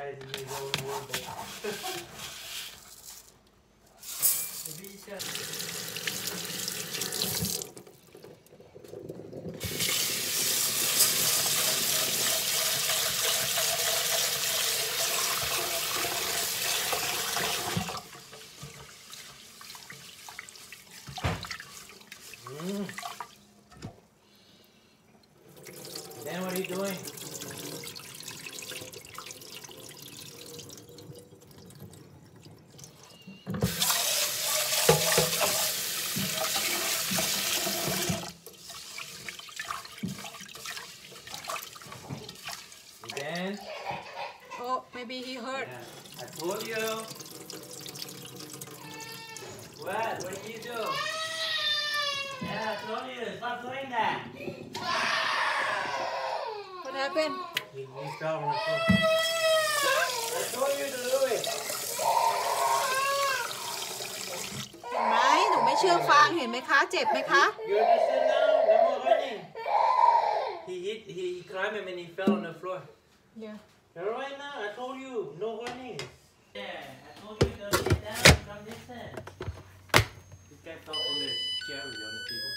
guys in his own world. Maybe you can. Dan, what are you doing? Dan? Oh, maybe he hurt. Yeah, I told you. What? What did you do? Yeah, I told you. Stop doing that. What happened? He fell on the floor. I told you to do it. เห็นไหมหนูไม่เชื่อฟังเห็นไหมคะเจ็บไหมคะ You understand now? No more running. He climbed him and he fell on the floor. Yeah. You're right now. I told you. No running. Yeah, I told you to get down from this end. This guy fell from the chair on the table.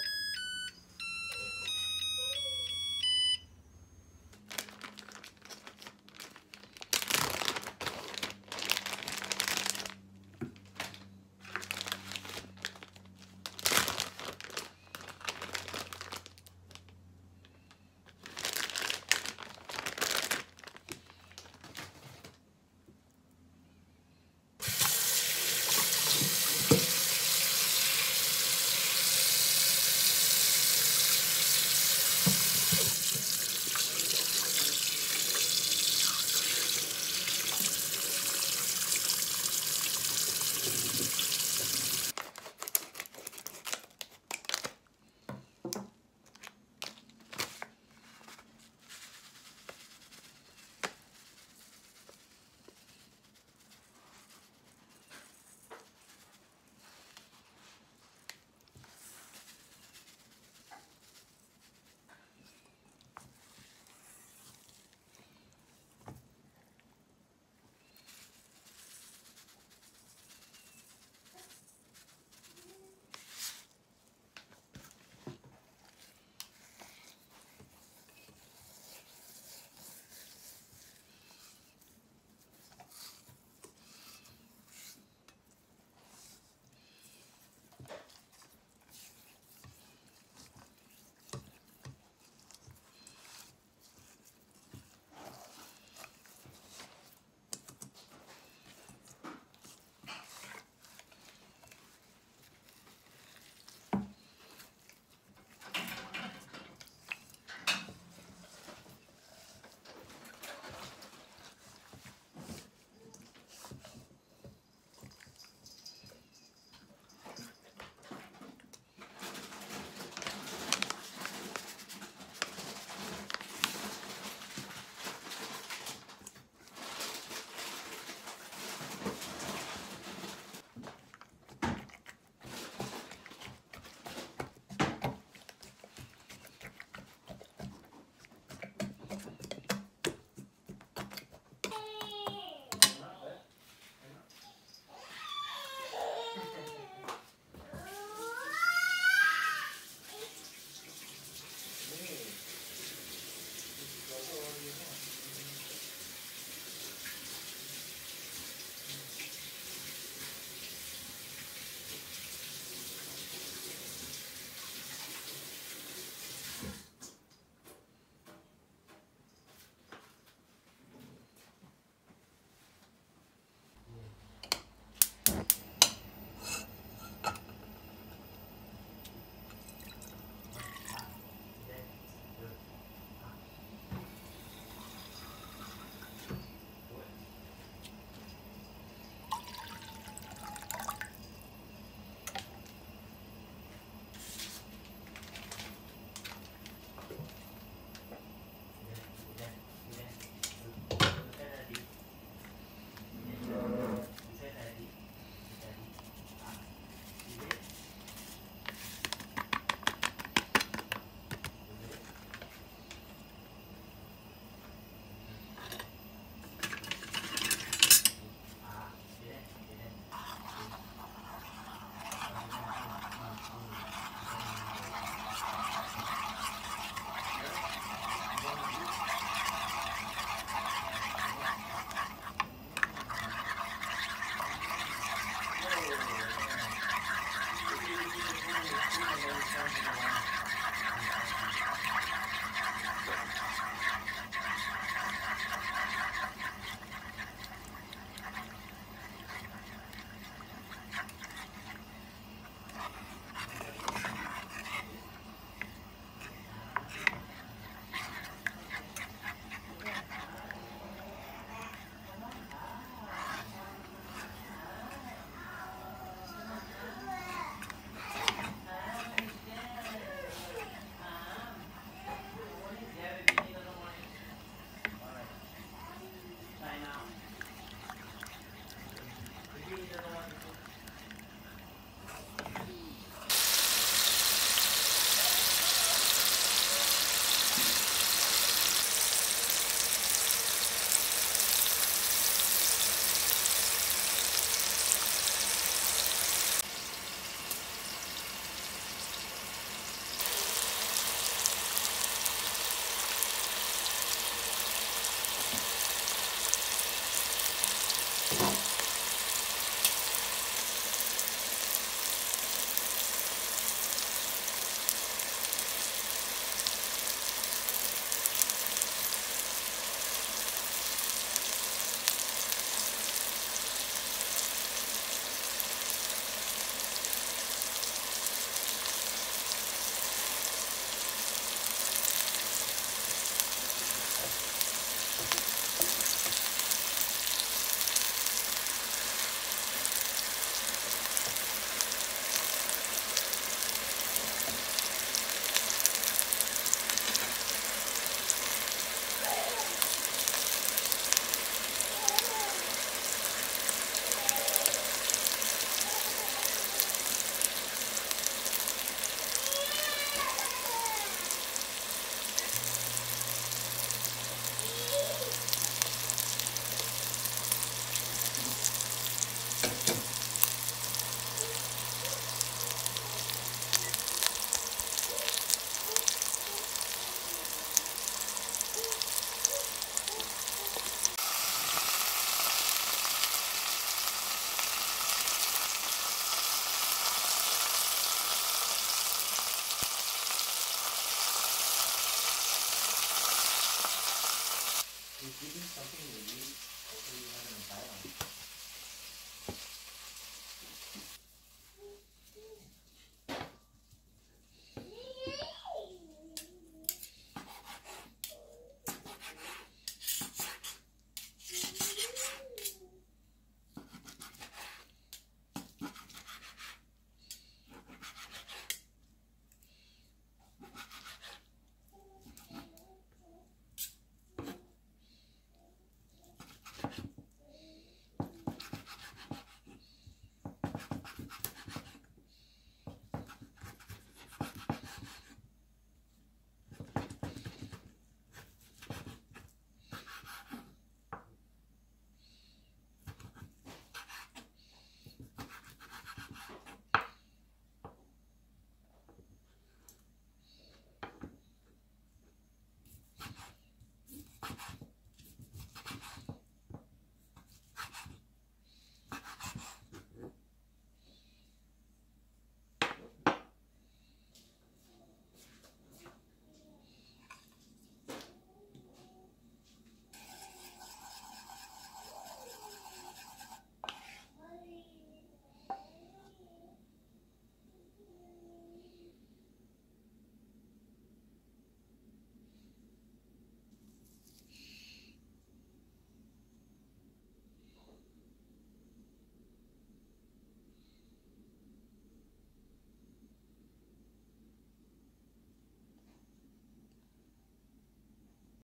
You're keeping something in the leaf. Hopefully you have an entire one.